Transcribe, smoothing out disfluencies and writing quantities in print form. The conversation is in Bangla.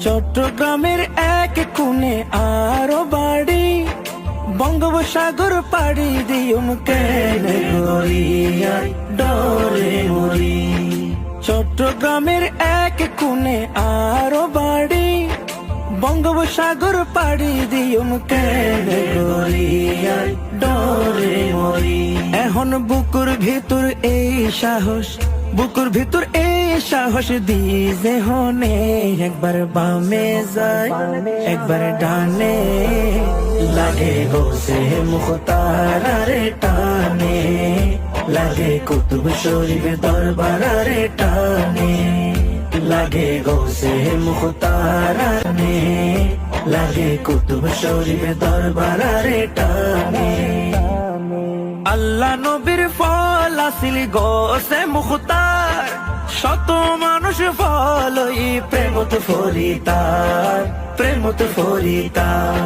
চট্টগ্রামের এক কোণে আরো বাড়ি, বঙ্গোপসাগর পাড়ি দিউম কেনে গড়িয়া ডরে মরি। চট্টগ্রামের এক কোণে আরো বাড়ি, বঙ্গোপসাগর পাড়ি দিউম কেনে গড়িয়া ডরে মরি। এখন বুকুর ভিতর এই সাহস, বুকুর ভিতর এই সাহস দিছে হনে, একবার বামে যায় একবার ডানে, লাগে গোসে মুখতারারে টানে, লাগে কুতুব শরীফ দরবারে টানে, লাগে গোসে মুখতারানে, লাগে কুতুব শরীফ দরবারে টানে। আল্লাহ নবীর ফল আসিল গোসে মুখতার, শত মানুষ ফলই প্রেমত ফরিতার, প্রেমত ফরিতার।